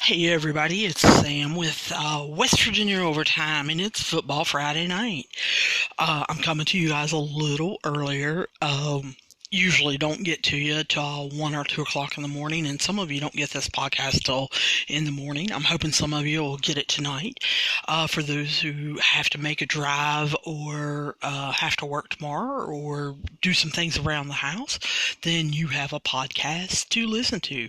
Hey everybody, it's Sam with West Virginia Overtime, and it's Football Friday night. I'm coming to you guys a little earlier. Usually don't get to you till 1 or 2 o'clock in the morning, and some of you don't get this podcast till in the morning. I'm hoping some of you will get it tonight. For those who have to make a drive or have to work tomorrow or do some things around the house, then you have a podcast to listen to.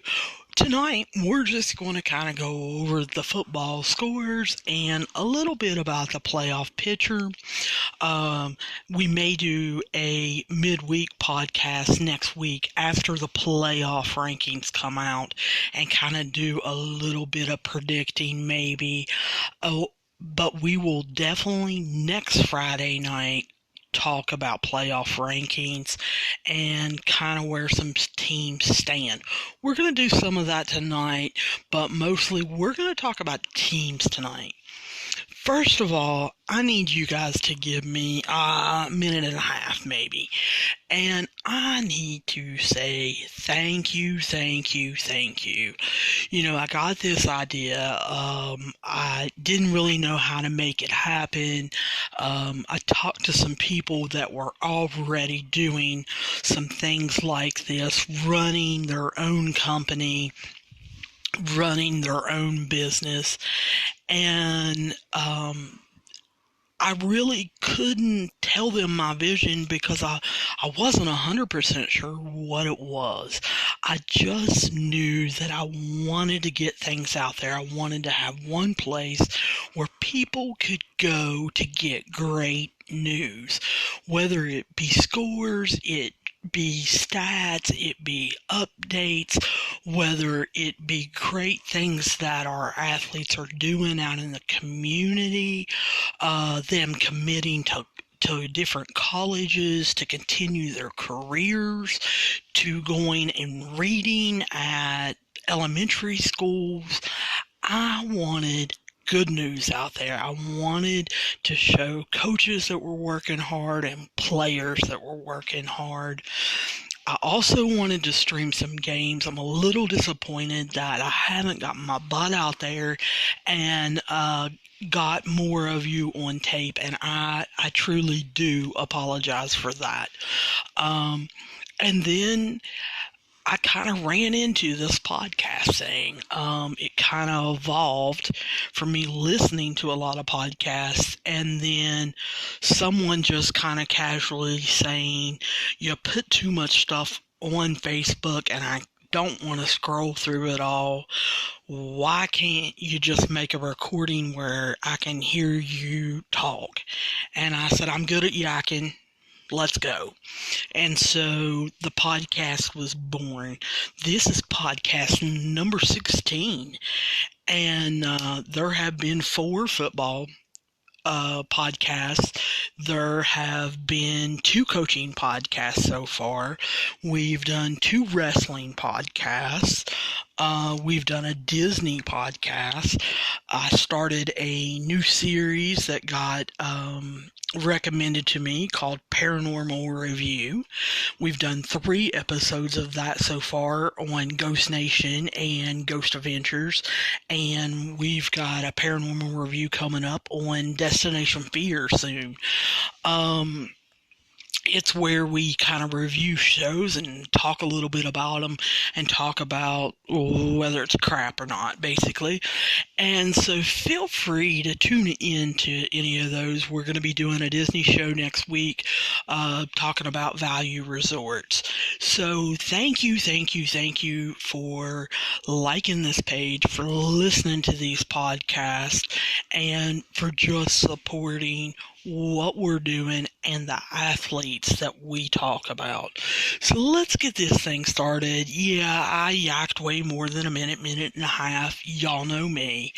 Tonight, we're just going to kind of go over the football scores and a little bit about the playoff picture. We may do a midweek podcast next week after the playoff rankings come out and kind of do a little bit of predicting maybe. But we will definitely next Friday night talk about playoff rankings and kind of where some teams stand. We're going to do some of that tonight, but mostly we're going to talk about teams tonight. First of all, I need you guys to give me a minute and a half maybe. And I need to say thank you. You know, I got this idea. I didn't really know how to make it happen. I talked to some people that were already doing some things like this, running their own company, running their own business, and I really couldn't tell them my vision because I wasn't 100% sure what it was. I just knew that I wanted to get things out there. I wanted to have one place where people could go to get great news, whether it be scores, it be stats, it be updates, whether it be great things that our athletes are doing out in the community, them committing to different colleges to continue their careers, to going and reading at elementary schools. I wanted good news out there. I wanted to show coaches that were working hard and players that were working hard. I also wanted to stream some games. I'm a little disappointed that I haven't gotten my butt out there and got more of you on tape, and I truly do apologize for that. And then I kind of ran into this podcast thing. It kind of evolved from me listening to a lot of podcasts and then someone just kind of casually saying, you put too much stuff on Facebook and I don't want to scroll through it all. Why can't you just make a recording where I can hear you talk? And I said, I'm good at yakking. Let's go. And so the podcast was born. This is podcast number 16. And there have been 4 football podcasts. There have been 2 coaching podcasts so far. We've done 2 wrestling podcasts. We've done a Disney podcast. I started a new series that got recommended to me called Paranormal Review. We've done 3 episodes of that so far on Ghost Nation and Ghost Adventures, and we've got a paranormal review coming up on Destination Fear soon. It's where we kind of review shows and talk a little bit about them and talk about whether it's crap or not, basically. And so feel free to tune in to any of those. We're going to be doing a Disney show next week, talking about value resorts. So thank you for liking this page, for listening to these podcasts, and for just supporting what we're doing and the athletes that we talk about. So let's get this thing started. Yeah, I yacked way more than a minute and a half. Y'all know me.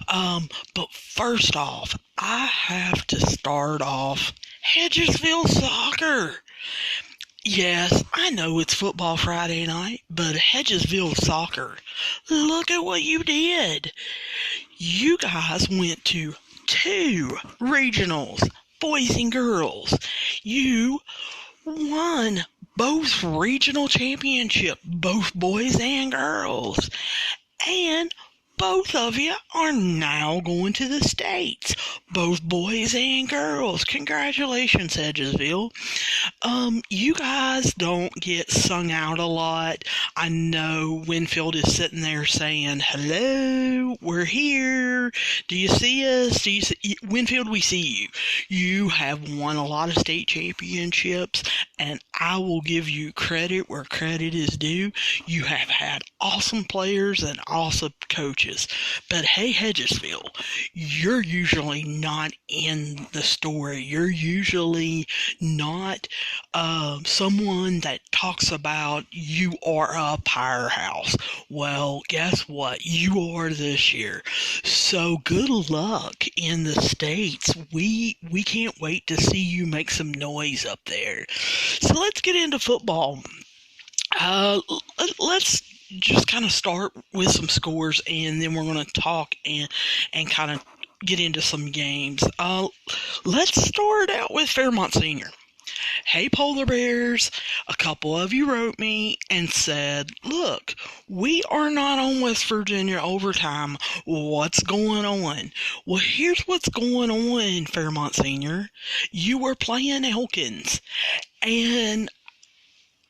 But first off, I have to start off Hedgesville Soccer. Yes, I know it's Football Friday night, but Hedgesville Soccer, look at what you did. You guys went to 2 regionals, boys and girls. You won both regional championship, both boys and girls. And both of you are now going to the States. Both boys and girls. Congratulations, Hedgesville. You guys don't get sung out a lot. I know Winfield is sitting there saying, hello, we're here. Do you see us? Winfield, we see you. You have won a lot of state championships, and I will give you credit where credit is due. You have had awesome players and awesome coaches. But hey, Hedgesville, you're usually not in the story. You're usually not someone that talks about you are a powerhouse. Well, guess what? You are this year. So good luck in the States. We can't wait to see you make some noise up there. So let's get into football. Let's just kind of start with some scores, and then we're going to talk and kind of get into some games. Let's start out with Fairmont Senior. Hey, Polar Bears, a couple of you wrote me and said, look, we are not on West Virginia overtime. What's going on? Well, here's what's going on, Fairmont Senior. You were playing Elkins, and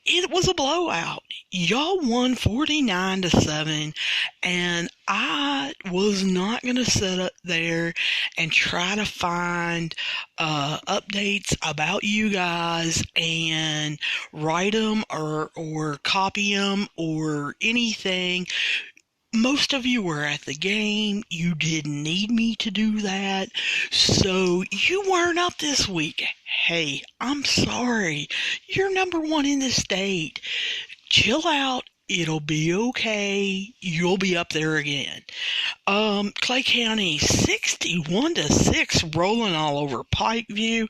it was a blowout. Y'all won 49-7, and I was not going to sit up there and try to find updates about you guys and write them or copy them or anything. Most of you were at the game. You didn't need me to do that. So you weren't up this week. Hey, I'm sorry. You're number one in the state. Chill out. It'll be okay. You'll be up there again. Clay County 61-6 rolling all over Pikeview.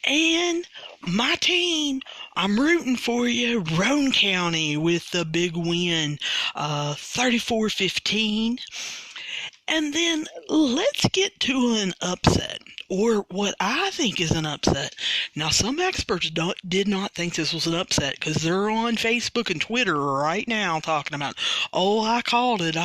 And my team, I'm rooting for you, Roane County with the big win, 34-15. And then let's get to an upset, or what I think is an upset. Now, some experts did not think this was an upset because they're on Facebook and Twitter right now talking about, oh, I called it.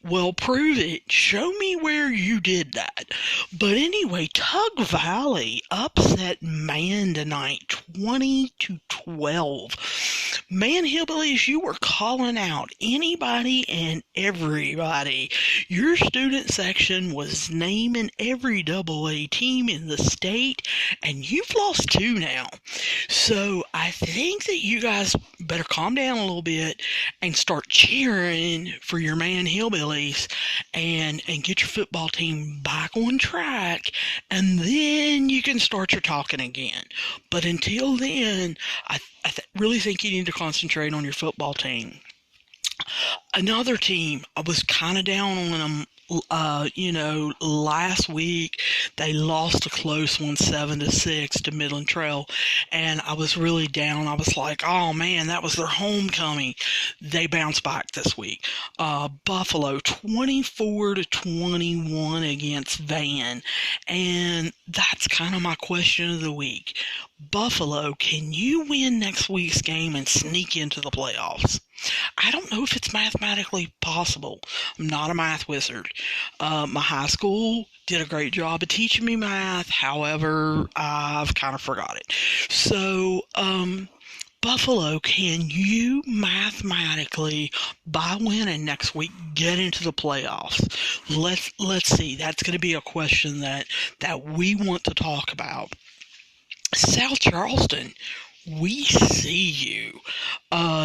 Well, prove it. Show me where you did that. But anyway, Tug Valley upset Man tonight, 20-12. Man Hillbillies, you were calling out anybody and everybody. Your student section was naming every AA team in the state, and you've lost 2 now. So I think that you guys better calm down a little bit and start cheering for your Man Hillbillies and get your football team back on track, and then you can start your talking again. But until then, I really think you need to concentrate on your football team. Another team, I was kind of down on them. Last week they lost a close one, 7-6 to Midland Trail, and I was really down. I was like, oh man, that was their homecoming. They bounced back this week. Buffalo 24-21 against Van, and that's kind of my question of the week. Buffalo, can you win next week's game and sneak into the playoffs? I don't know if it's mathematically possible. I'm not a math wizard. My high school did a great job of teaching me math. However, I've kind of forgot it. So, Buffalo, can you mathematically, by winning next week, get into the playoffs? Let's see. That's going to be a question that we want to talk about. South Charleston, we see you.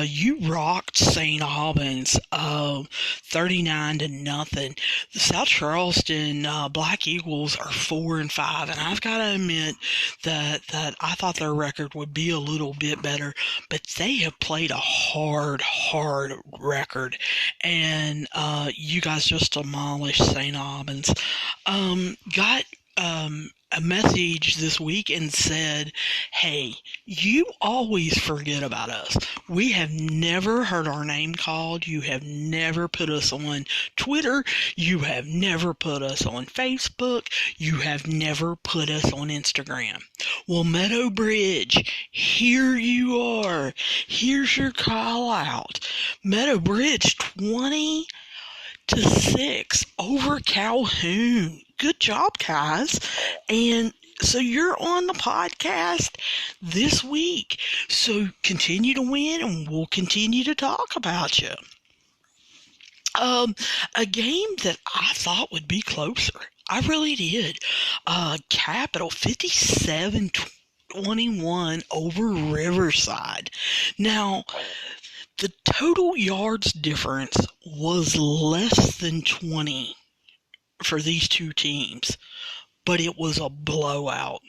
You rocked St. Albans 39-0. The South Charleston Black Eagles are 4-5, and I've got to admit that I thought their record would be a little bit better, but they have played a hard record, and you guys just demolished St. Albans. Got a message this week and said, hey, you always forget about us. We have never heard our name called. You have never put us on Twitter. You have never put us on Facebook. You have never put us on Instagram. Well, Meadow Bridge, here you are. Here's your call out. Meadow Bridge 20 8-6 over Calhoun. Good job, guys. And so you're on the podcast this week. So continue to win, and we'll continue to talk about you. A game that I thought would be closer. I really did. Capital 57-21 over Riverside. Now, the total yards difference was less than 20 for these two teams, but it was a blowout.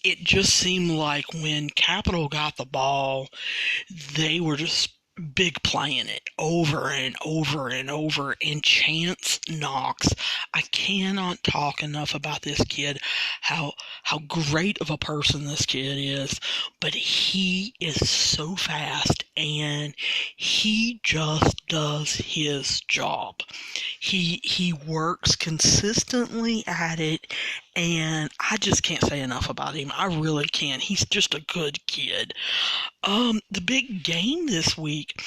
It just seemed like when Capital got the ball, they were just big playing it over and over and over. And Chance Knox, I cannot talk enough about this kid, how great of a person this kid is, but he is so fast and he just does his job. He works consistently at it, and I just can't say enough about him. I really can't. He's just a good kid. The big game this week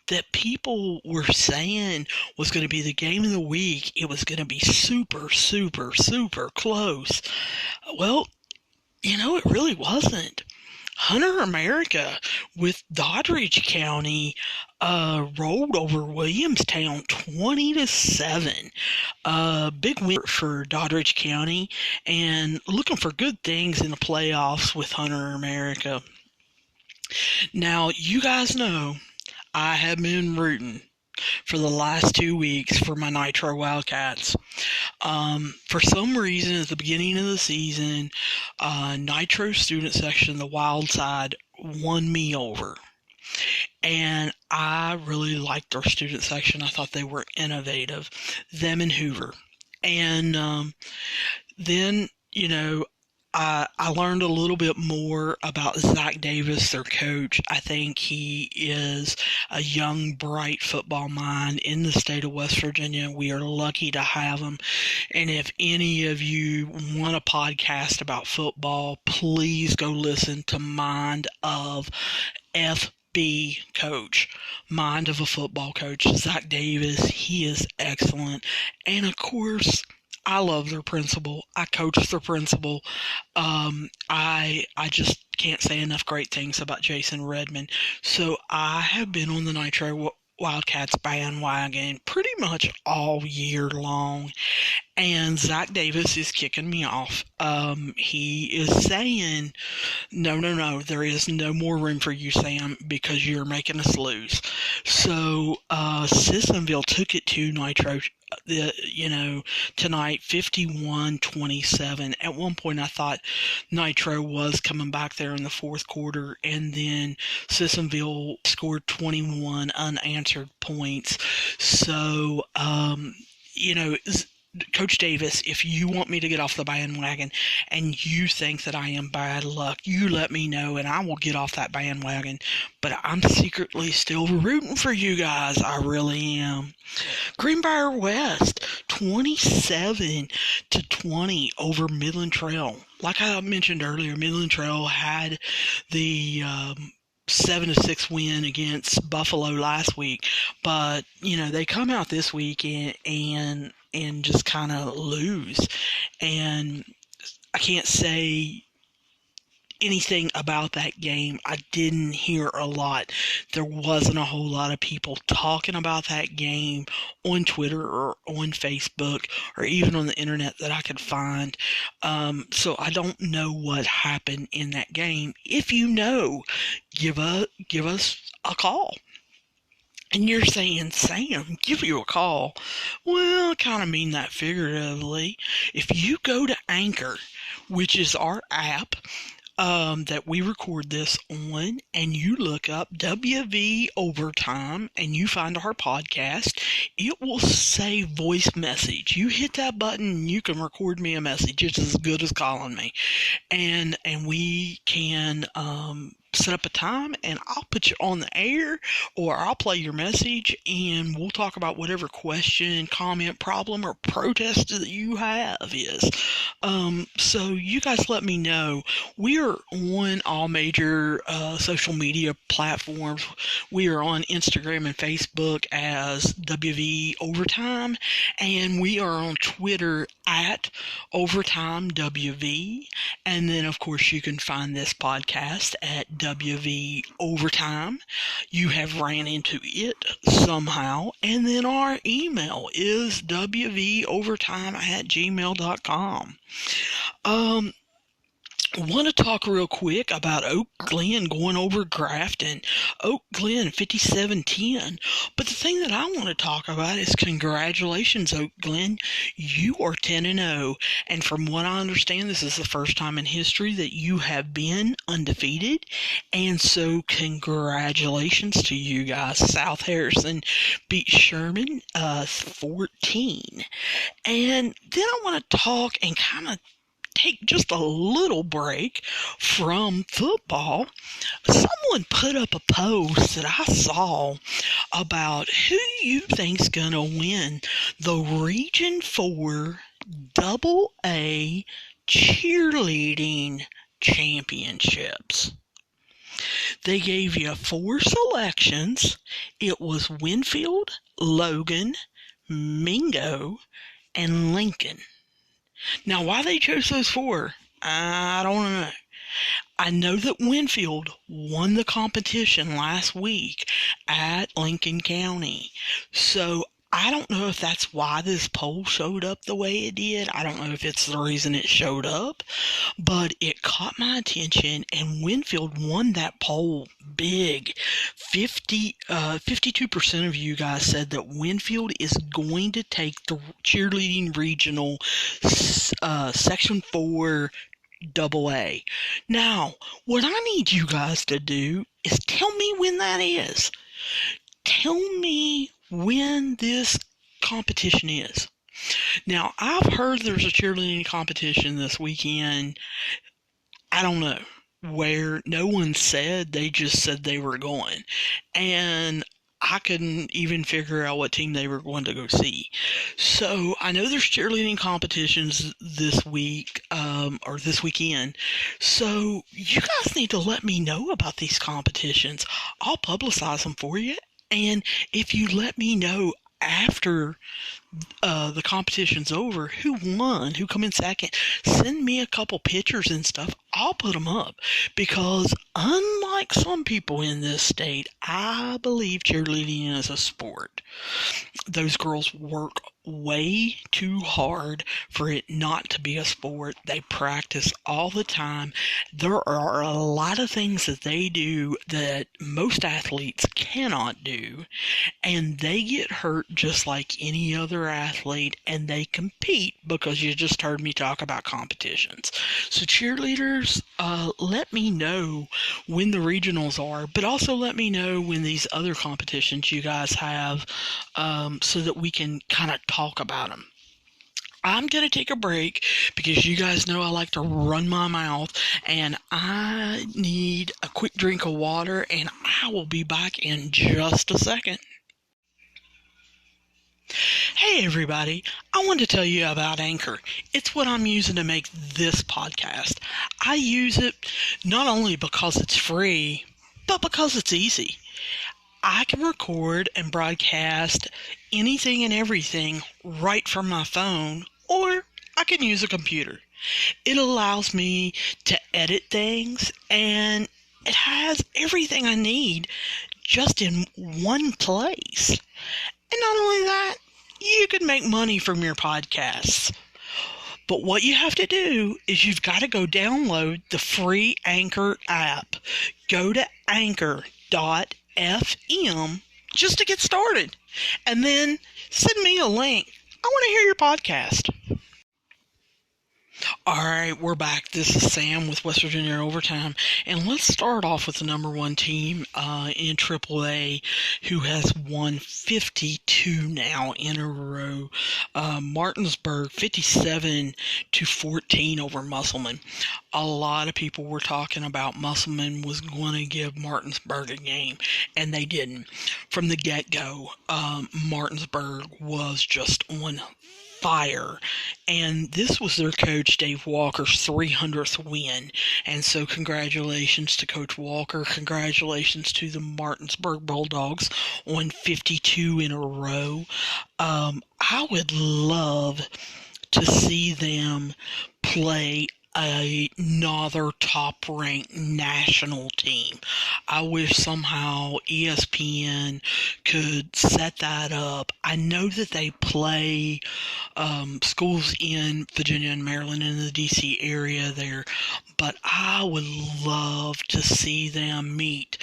that people were saying was going to be the game of the week, it was going to be super, super, super close. Well, it really wasn't. Hunter America with Doddridge County rolled over Williamstown 20-7. Big win for Doddridge County, and looking for good things in the playoffs with Hunter America. Now, you guys know I have been rooting for the last 2 weeks for my Nitro Wildcats. For some reason, at the beginning of the season, Nitro student section, the Wild Side, won me over. And I really liked their student section. I thought they were innovative, them and Hoover. And then, I learned a little bit more about Zach Davis, their coach. I think he is a young, bright football mind in the state of West Virginia. We are lucky to have him. And if any of you want a podcast about football, please go listen to Mind of FB Coach. Mind of a Football Coach. Zach Davis, he is excellent. And of course, I love their principal. I coach their principal. I just can't say enough great things about Jason Redmond. So I have been on the Nitro Wildcats bandwagon pretty much all year long. And Zach Davis is kicking me off. He is saying, no, there is no more room for you, Sam, because you're making us lose. So Sissonville took it to Nitro tonight, 51-27. At one point, I thought Nitro was coming back there in the fourth quarter, and then Sissonville scored 21 unanswered points. So, Coach Davis, if you want me to get off the bandwagon and you think that I am bad luck, you let me know and I will get off that bandwagon. But I'm secretly still rooting for you guys. I really am. Greenbrier West, 27-20 over Midland Trail. Like I mentioned earlier, Midland Trail had the 7-6 win against Buffalo last week, but they come out this week and just kind of lose. And I can't say anything about that game. I didn't hear a lot. There wasn't a whole lot of people talking about that game on Twitter or on Facebook or even on the internet that I could find. So I don't know what happened in that game. If you know, give us a call. And you're saying, Sam, give you a call. Well, I kind of mean that figuratively. If you go to Anchor, which is our app that we record this on, and you look up WV Overtime and you find our podcast, it will say voice message. You hit that button and you can record me a message. It's as good as calling me. And we can set up a time and I'll put you on the air, or I'll play your message and we'll talk about whatever question, comment, problem, or protest that you have is. So you guys let me know. We are on all major social media platforms. We are on Instagram and Facebook as WV Overtime, and we are on Twitter at Overtime WV. And then, of course, you can find this podcast at WV Overtime. You have ran into it somehow. And then our email is wvovertime@gmail.com. Want to talk real quick about Oak Glen going over Grafton. Oak Glen 57-10. But the thing that I want to talk about is congratulations, Oak Glen. You are 10-0. And from what I understand, this is the first time in history that you have been undefeated. And so congratulations to you guys. South Harrison beat Sherman 14. And then I want to talk and kind of take just a little break from football. Someone put up a post that I saw about who you think's gonna win the Region 4 AA cheerleading championships. They gave you 4 selections. It was Winfield, Logan, Mingo, and Lincoln. Now, why they chose those 4, I don't know. I know that Winfield won the competition last week at Lincoln County. So I don't know if that's why this poll showed up the way it did. I don't know if it's the reason it showed up, but it caught my attention, and Winfield won that poll big. 52% of you guys said that Winfield is going to take the cheerleading regional Section 4 AA. Now, what I need you guys to do is tell me when that is. Tell me when this competition is. Now, I've heard there's a cheerleading competition this weekend. I don't know where. No one said. They just said they were going. And I couldn't even figure out what team they were going to go see. So I know there's cheerleading competitions this week, or this weekend. So you guys need to let me know about these competitions. I'll publicize them for you. And if you let me know after the competition's over who won, who come in second, send me a couple pictures and stuff. I'll put them up, because unlike some people in this state, I believe cheerleading is a sport. Those girls work way too hard for it not to be a sport. They practice all the time. There are a lot of things that they do that most athletes cannot do, and they get hurt just like any other athlete, and they compete, because you just heard me talk about competitions. So cheerleaders, let me know when the regionals are, but also let me know when these other competitions you guys have, so that we can kind of talk about them. I'm going to take a break, because you guys know I like to run my mouth, and I need a quick drink of water, and I will be back in just a second. Hey everybody, I want to tell you about Anchor. It's what I'm using to make this podcast. I use it not only because it's free, but because it's easy. I can record and broadcast anything and everything right from my phone, or I can use a computer. It allows me to edit things, and it has everything I need just in one place. And not only that, you can make money from your podcasts. But what you have to do is you've got to go download the free Anchor app. Go to anchor.fm just to get started. And then send me a link. I want to hear your podcast. All right, we're back. This is Sam with West Virginia Overtime, and let's start off with the number one team in AAA, who has won 52 now in a row. Martinsburg 57-14 over Musselman. A lot of people were talking about Musselman was going to give Martinsburg a game, and they didn't. From the get-go, Martinsburg was just on fire, and this was their coach Dave Walker's 300th win, and so congratulations to Coach Walker, congratulations to the Martinsburg Bulldogs on 52 in a row. I would love to see them play another top-ranked national team. I wish somehow ESPN could set that up. I know that they play schools in Virginia and Maryland in the DC area there, but I would love to see them meet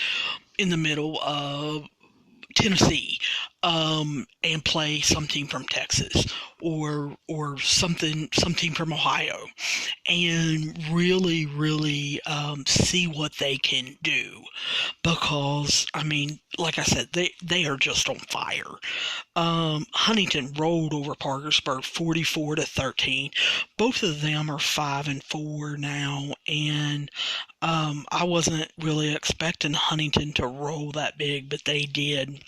in the middle of Tennessee, and play some team from Texas or some team from Ohio, and really see what they can do, because I mean, like I said, they are just on fire. Huntington rolled over Parkersburg 44-13. Both of them are 5-4 now, and I wasn't really expecting Huntington to roll that big, but they did.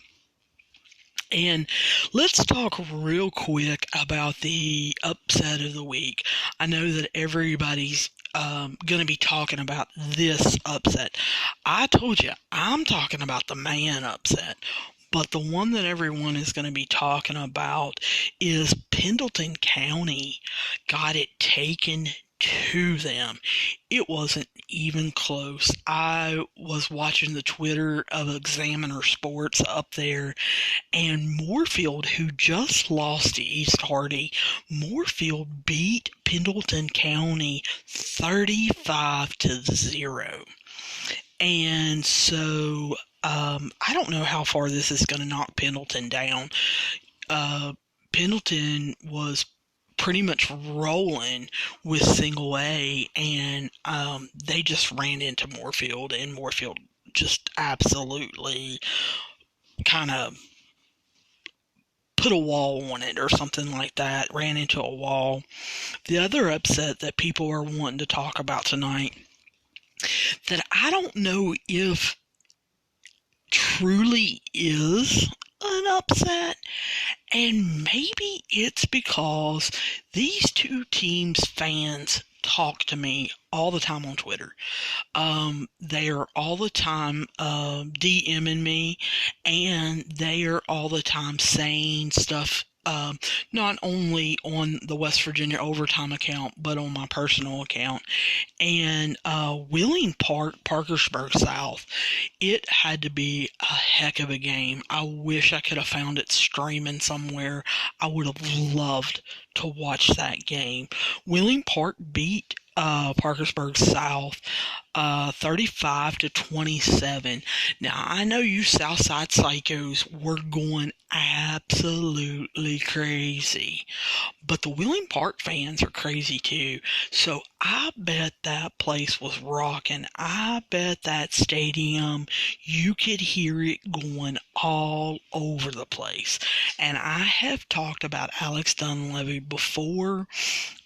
And let's talk real quick about the upset of the week. I know that everybody's going to be talking about this upset. I told you, I'm talking about the man upset. But the one that everyone is going to be talking about is Pendleton County got it taken to them. It wasn't even close. I was watching the Twitter of Examiner Sports up there, and Moorfield, who just lost to East Hardy, Moorfield beat Pendleton County 35-0. And so I don't know how far this is going to knock Pendleton down. Pendleton was pretty much rolling with single A, and they just ran into Moorfield, and Moorfield just absolutely kind of put a wall on it or something like that, ran into a wall. The other upset that people are wanting to talk about tonight, that I don't know if truly is an upset, and maybe it's because these two teams' fans talk to me all the time on Twitter. They are all the time DMing me, and they are all the time saying stuff, not only on the West Virginia Overtime account, but on my personal account. And Wheeling Park, Parkersburg South, it had to be a heck of a game. I wish I could have found it streaming somewhere. I would have loved to watch that game. Wheeling Park beat Parkersburg South 35-27. Now, I know you Southside psychos were going absolutely crazy, but the Wheeling Park fans are crazy too. So I bet that place was rocking. I bet that stadium, you could hear it going all over the place. And I have talked about Alex Dunleavy before,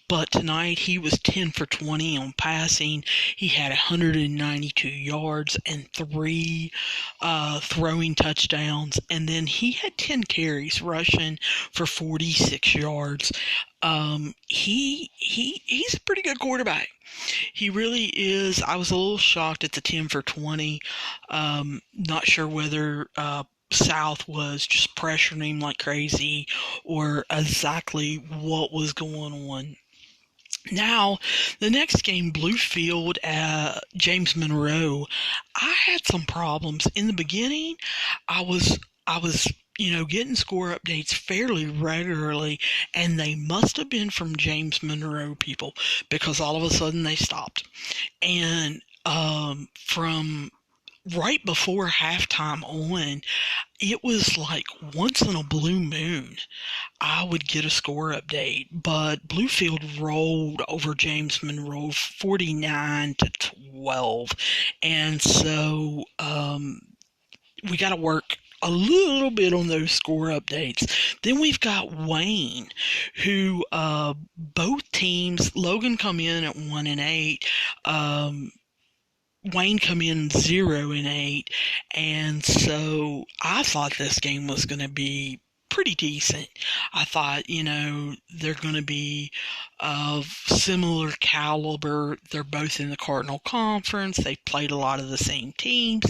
but tonight he was 10 for 20 on passing. He had 192 yards and 3 throwing touchdowns. And then he had 10 carries rushing for 46 yards. He's a pretty good quarterback. He really is. I was a little shocked at the 10 for 20. Not sure whether South was just pressuring him like crazy or exactly what was going on. Now, the next game, Bluefield at James Monroe, I had some problems. In the beginning, I was getting score updates fairly regularly, and they must have been from James Monroe people, because all of a sudden they stopped. And from right before halftime on, it was like once in a blue moon, I would get a score update, but Bluefield rolled over James Monroe 49-12. And so we got to work a little bit on those score updates. Then we've got Wayne, who both teams, Logan come in at 1-8. Wayne come in 0-8, and so I thought this game was going to be pretty decent. I thought, they're going to be of similar caliber. They're both in the Cardinal Conference. They played a lot of the same teams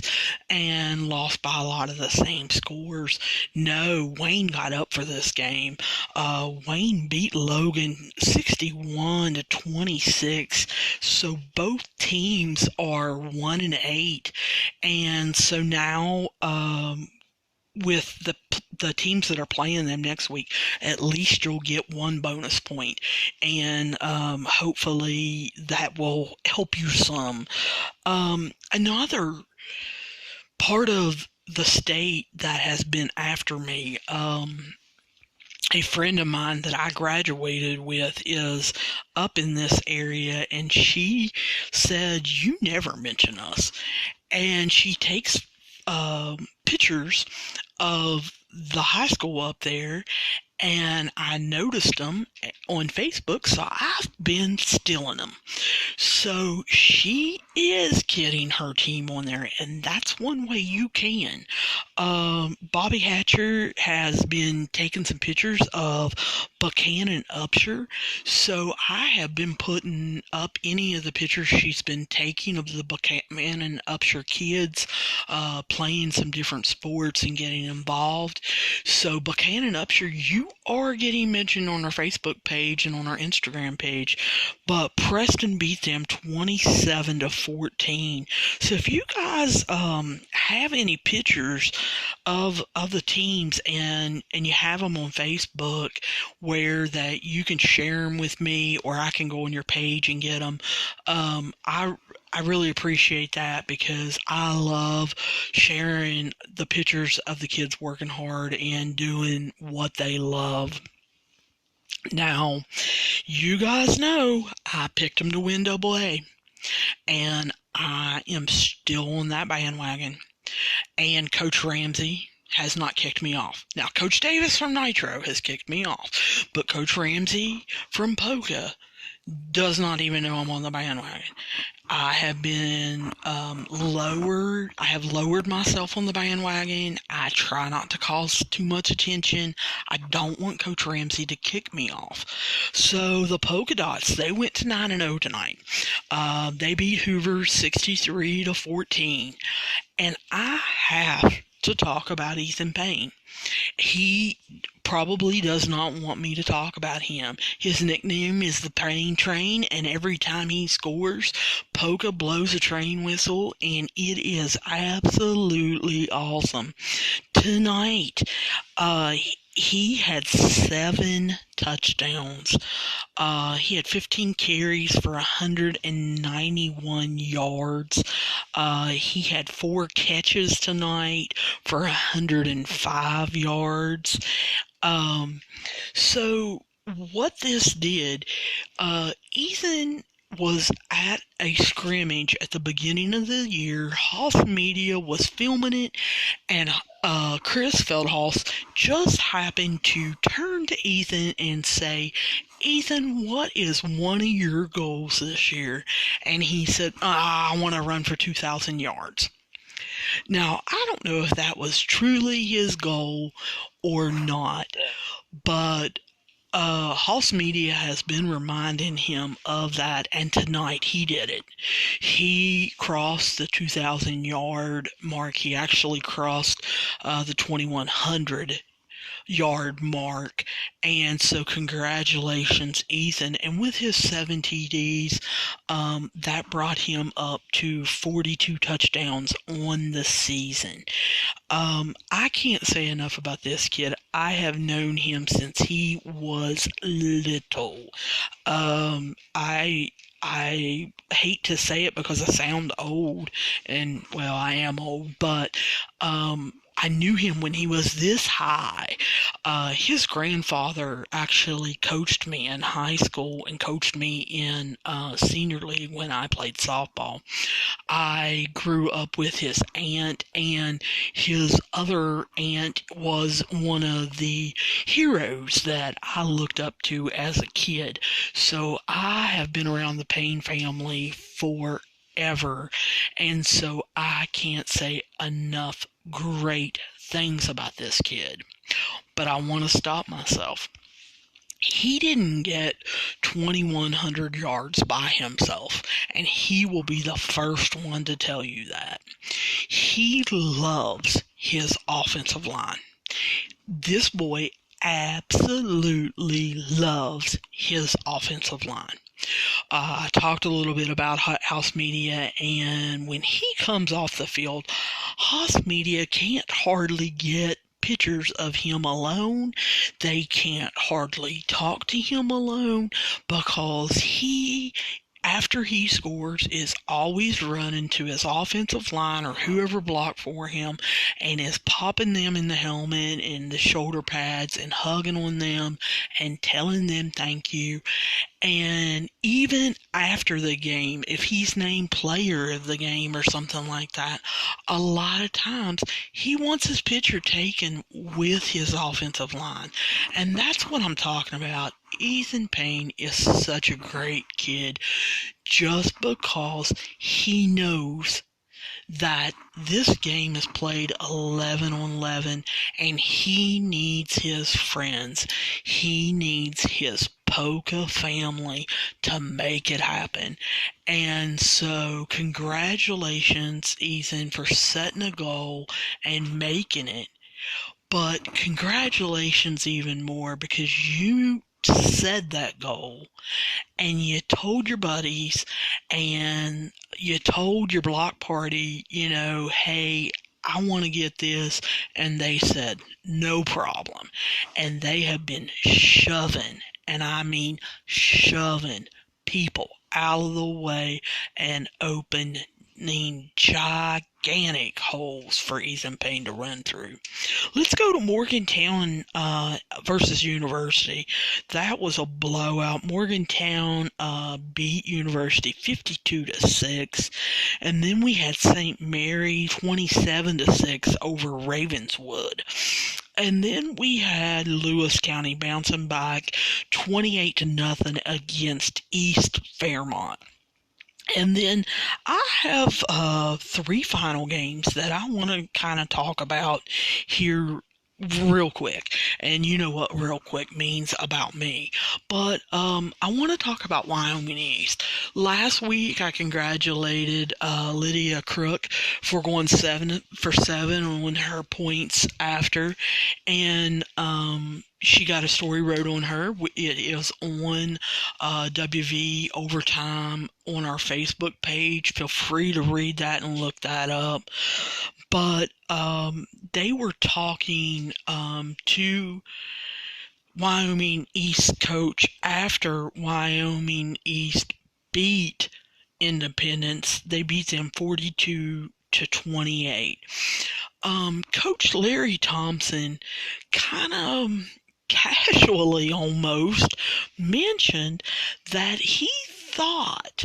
and lost by a lot of the same scores. No, Wayne got up for this game. Wayne beat Logan 61-26. So both teams are 1-8, and so now with the teams that are playing them next week, at least you'll get one bonus point, and hopefully that will help you some. Another part of the state that has been after me, a friend of mine that I graduated with is up in this area, and she said, "You never mention us." And she takes pictures of the high school up there, and I noticed them on Facebook, so I've been stealing them. So she is getting her team on there, and that's one way you can. Bobby Hatcher has been taking some pictures of Buchanan Upshur, so I have been putting up any of the pictures she's been taking of the Buchanan Upshur kids playing some different sports and getting involved. So Buchanan Upshur, you are getting mentioned on our Facebook page and on our Instagram page, but Preston beat them 27-14. So if you guys have any pictures of the teams and you have them on Facebook where that you can share them with me, or I can go on your page and get them, I really appreciate that, because I love sharing the pictures of the kids working hard and doing what they love. Now, you guys know I picked them to win AA, and I am still on that bandwagon. And Coach Ramsey has not kicked me off. Now, Coach Davis from Nitro has kicked me off, but Coach Ramsey from Polka does not even know I'm on the bandwagon. I have been lowered. I have lowered myself on the bandwagon. I try not to cause too much attention. I don't want Coach Ramsey to kick me off. So the Polka Dots, they went to 9-0 tonight. They beat Hoover 63-14. And I have to talk about Ethan Payne. He probably does not want me to talk about him. His nickname is the Payne Train, and every time he scores, Polka blows a train whistle, and it is absolutely awesome. Tonight, he had 7 touchdowns. He had 15 carries for 191 yards. He had 4 catches tonight for 105 yards. So what this did, Ethan was at a scrimmage at the beginning of the year. Hoff Media was filming it, and Chris Feldhaus just happened to turn to Ethan and say, "Ethan, what is one of your goals this year?" And he said, "I want to run for 2,000 yards." Now, I don't know if that was truly his goal or not, but Hoss Media has been reminding him of that, and tonight he did it. He crossed the 2,000 yard mark. He actually crossed the 2,100 yard mark. And so congratulations, Ethan. And with his 7 TDs, that brought him up to 42 touchdowns on the season. I can't say enough about this kid. I have known him since he was little. I hate to say it because I sound old, and well, I am old, but I knew him when he was this high. His grandfather actually coached me in high school and coached me in senior league when I played softball. I grew up with his aunt, and his other aunt was one of the heroes that I looked up to as a kid. So I have been around the Payne family forever, and so I can't say enough great things about this kid. But I want to stop myself. He didn't get 2,100 yards by himself, and he will be the first one to tell you that. He loves his offensive line. This boy absolutely loves his offensive line. I talked a little bit about House Media, and when he comes off the field, House Media can't hardly get pictures of him alone. They can't hardly talk to him alone because he, after he scores, is always running to his offensive line or whoever blocked for him and is popping them in the helmet and the shoulder pads and hugging on them and telling them thank you. And even after the game, if he's named player of the game or something like that, a lot of times he wants his picture taken with his offensive line. And that's what I'm talking about. Ethan Payne is such a great kid just because he knows that this game is played 11 on 11 and he needs his friends. He needs his Polka family to make it happen. And so congratulations, Ethan, for setting a goal and making it. But congratulations even more because you said that goal and you told your buddies and you told your block party, hey, I want to get this. And they said, no problem. And they have been shoving, and I mean shoving people out of the way and opening gigantic holes for Ethan Payne to run through. Let's go to Morgantown versus University. That was a blowout. Morgantown beat University 52-6, and then we had St. Mary 27-6 over Ravenswood. And then we had Lewis County bouncing back 28-0 against East Fairmont. And then I have 3 final games that I want to kind of talk about here real quick. And you know what real quick means about me. But I want to talk about Wyoming East. Last week I congratulated Lydia Crook for going 7 for 7 on her points after. And she got a story wrote on her. It is on WV Overtime on our Facebook page. Feel free to read that and look that up. But they were talking to Wyoming East coach after Wyoming East beat Independence. They beat them 42-28. Coach Larry Thompson kind of casually almost mentioned that he thought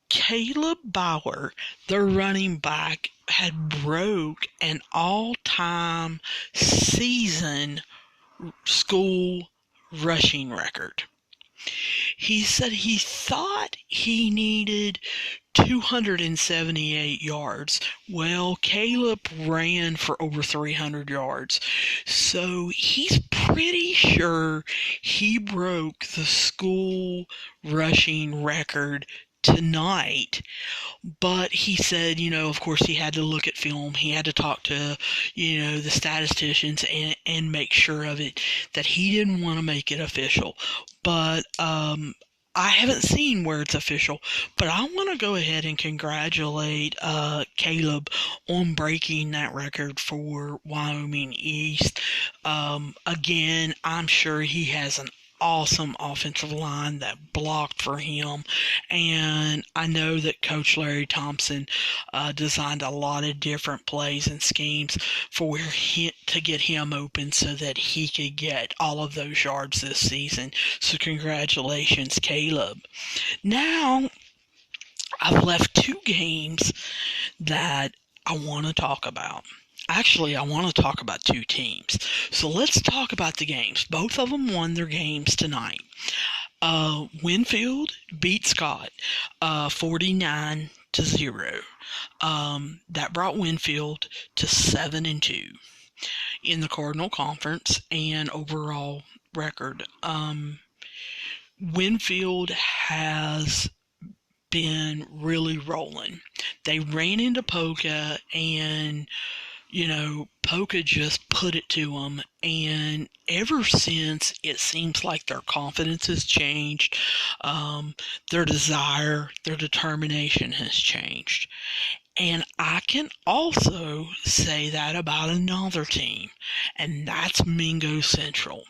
Caleb Bauer, the running back, had broke an all-time season school rushing record. He said he thought he needed 278 yards. Well, Caleb ran for over 300 yards. So he's pretty sure he broke the school rushing record tonight, but he said, of course he had to look at film. He had to talk to, the statisticians and make sure of it that he didn't want to make it official. But I haven't seen where it's official, but I want to go ahead and congratulate Caleb on breaking that record for Wyoming East. Again, I'm sure he has an awesome offensive line that blocked for him, and I know that Coach Larry Thompson designed a lot of different plays and schemes for to get him open so that he could get all of those yards this season. So congratulations, Caleb. Now, I've left two games that I want to talk about. Actually, I want to talk about two teams. So let's talk about the games. Both of them won their games tonight. Winfield beat Scott 49-0. That brought Winfield to 7-2 in the Cardinal Conference and overall record. Winfield has been really rolling. They ran into Poca, and Poca just put it to them, and ever since, it seems like their confidence has changed. Their desire, their determination has changed. And I can also say that about another team, and that's Mingo Central.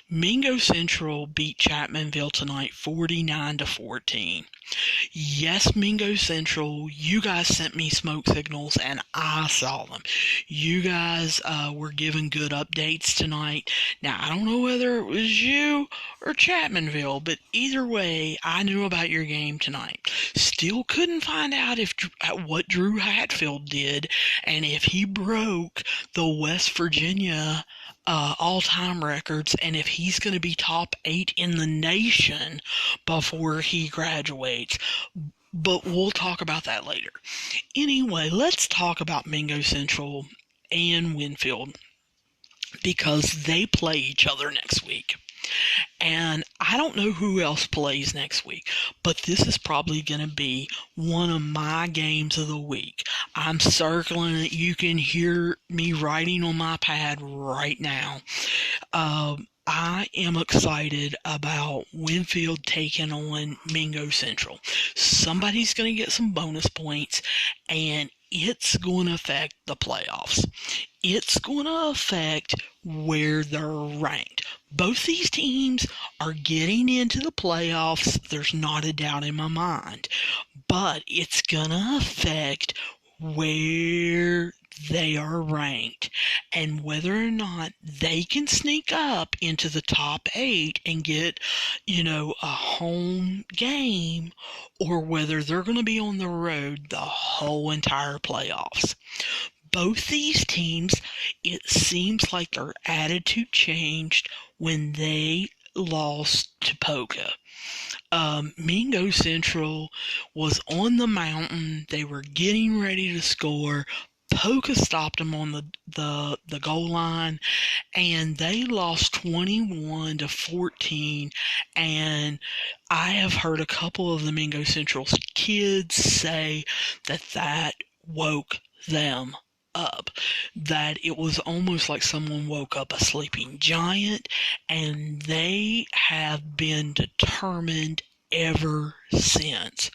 Mingo Central beat Chapmanville tonight 49-14. Yes, Mingo Central, you guys sent me smoke signals and I saw them. You guys were giving good updates tonight. Now, I don't know whether it was you or Chapmanville, but either way, I knew about your game tonight. Still couldn't find out what Drew Hatfield did and if he broke the West Virginia all-time records, and if he's going to be top 8 in the nation before he graduates. But we'll talk about that later. Anyway, let's talk about Mingo Central and Winfield, because they play each other next week. And I don't know who else plays next week, but this is probably going to be one of my games of the week. I'm circling it. You can hear me writing on my pad right now. I am excited about Winfield taking on Mingo Central. Somebody's going to get some bonus points, and it's going to affect the playoffs. It's going to affect where they're ranked. Both these teams are getting into the playoffs. There's not a doubt in my mind. But it's going to affect where they are ranked and whether or not they can sneak up into the top 8 and get, a home game, or whether they're going to be on the road the whole entire playoffs. Both these teams, it seems like their attitude changed when they lost to Poca. Mingo Central was on the mountain. They were getting ready to score. Poca stopped them on the goal line, and they lost 21-14. And I have heard a couple of the Mingo Central's kids say that woke them up, that it was almost like someone woke up a sleeping giant, and they have been determined ever since.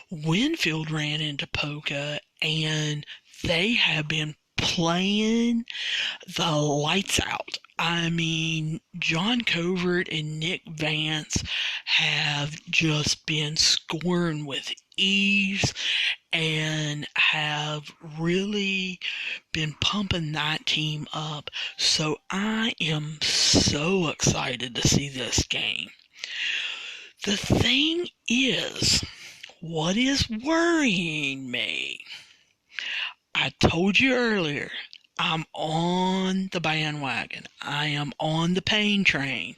Winfield ran into Poca, and they have been playing the lights out. I mean, John Covert and Nick Vance have just been scoring with ease and have really been pumping that team up. So I am so excited to see this game. The thing is, what is worrying me? I told you earlier, I'm on the bandwagon. I am on the pain train.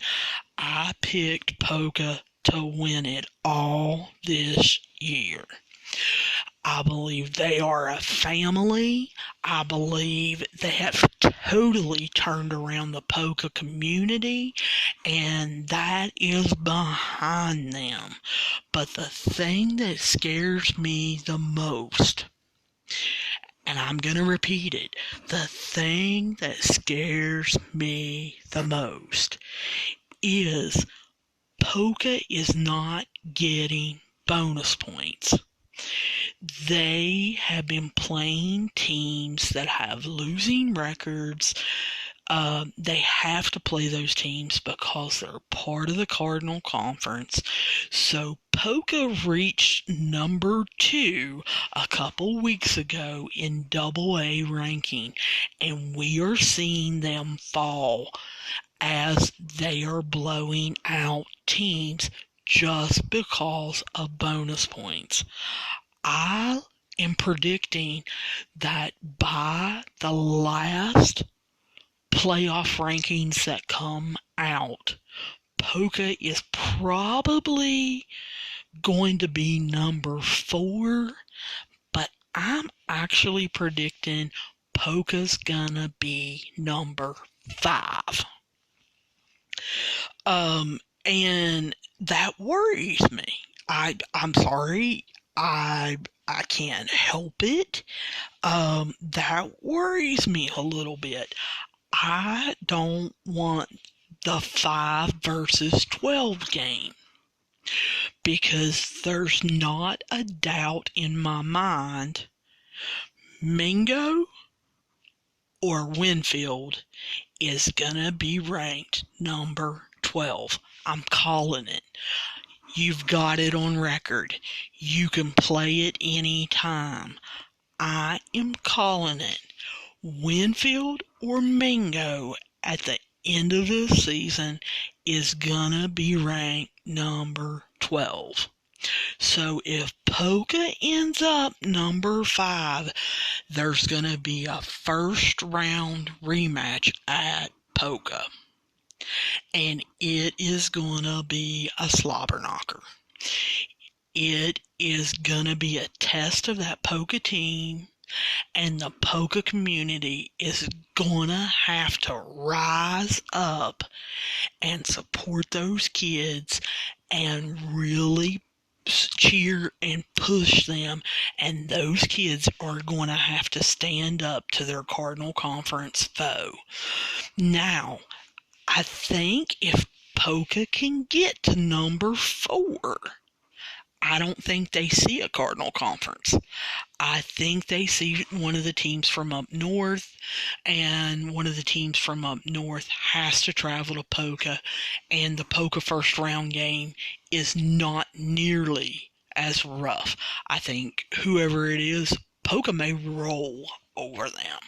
I picked Poca to win it all this year. I believe they are a family. I believe they have totally turned around the polka community, and that is behind them. But the thing that scares me the most, and I'm going to repeat it, the thing that scares me the most is polka is not getting bonus points. They have been playing teams that have losing records. They have to play those teams because they're part of the Cardinal Conference. So Polka reached number 2 a couple weeks ago in AA ranking, and we are seeing them fall as they are blowing out teams just because of bonus points. I am predicting that by the last playoff rankings that come out, Polka is probably going to be number 4, but I'm actually predicting Polka's gonna be number 5. And that worries me. I'm sorry. I can't help it. That worries me a little bit. I don't want the 5 versus 12 game, because there's not a doubt in my mind Mingo or Winfield is gonna be ranked number 12. I'm calling it. You've got it on record. You can play it anytime. I am calling it. Winfield or Mingo at the end of the season is gonna be ranked number 12. So if Polka ends up number 5, there's gonna be a first round rematch at Polka. And it is gonna be a slobber knocker. It is gonna be a test of that Polka team, and the polka community is gonna have to rise up and support those kids and really cheer and push them, and those kids are going to have to stand up to their Cardinal Conference foe. Now, I think if Polka can get to number 4, I don't think they see a Cardinal Conference. I think they see one of the teams from up north, and one of the teams from up north has to travel to Polka, and the Polka first round game is not nearly as rough. I think whoever it is, Polka may roll over them.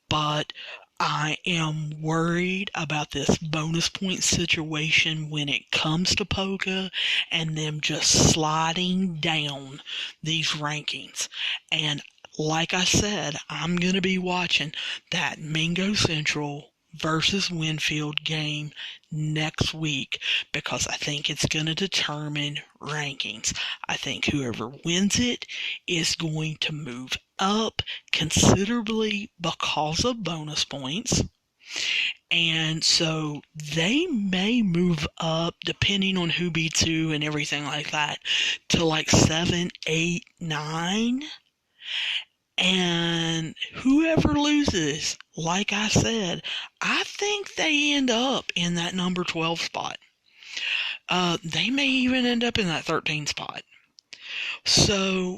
But I am worried about this bonus point situation when it comes to Polka and them just sliding down these rankings. And like I said, I'm going to be watching that Mingo Central versus Winfield game next week, because I think it's going to determine rankings. I think whoever wins it is going to move up considerably because of bonus points. And so they may move up, depending on who beats who and everything like that, to like 7, 8, 9. And whoever loses, like I said, I think they end up in that number 12 spot. They may even end up in that 13 spot. So,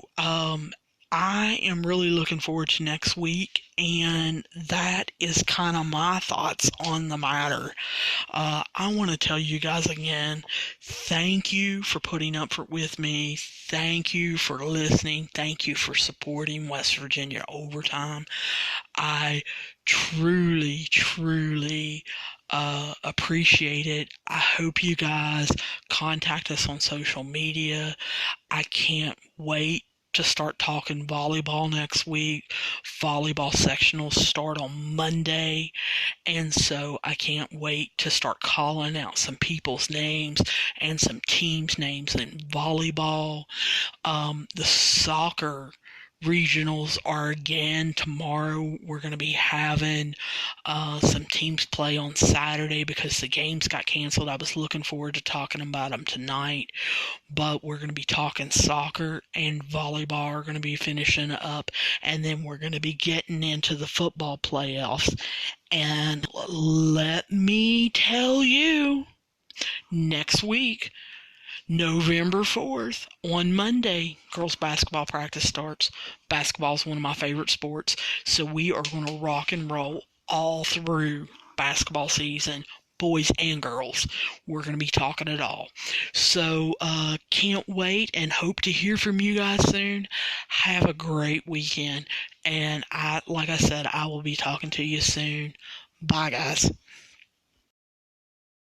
I am really looking forward to next week, and that is kind of my thoughts on the matter. I want to tell you guys again, thank you for putting up with me. Thank you for listening. Thank you for supporting West Virginia Overtime. I truly, truly appreciate it. I hope you guys contact us on social media. I can't wait to start talking volleyball next week. Volleyball sectionals start on Monday, and so I can't wait to start calling out some people's names and some teams' names in volleyball. The soccer Regionals are again tomorrow. We're going to be having some teams play on Saturday because the games got canceled. I was looking forward to talking about them tonight, but we're going to be talking soccer and volleyball are going to be finishing up, and then we're going to be getting into the football playoffs. And let me tell you, next week, November 4th, on Monday, girls basketball practice starts. Basketball is one of my favorite sports, so we are going to rock and roll all through basketball season, boys and girls. We're going to be talking it all. So, can't wait and hope to hear from you guys soon. Have a great weekend. And like I said, I will be talking to you soon. Bye, guys.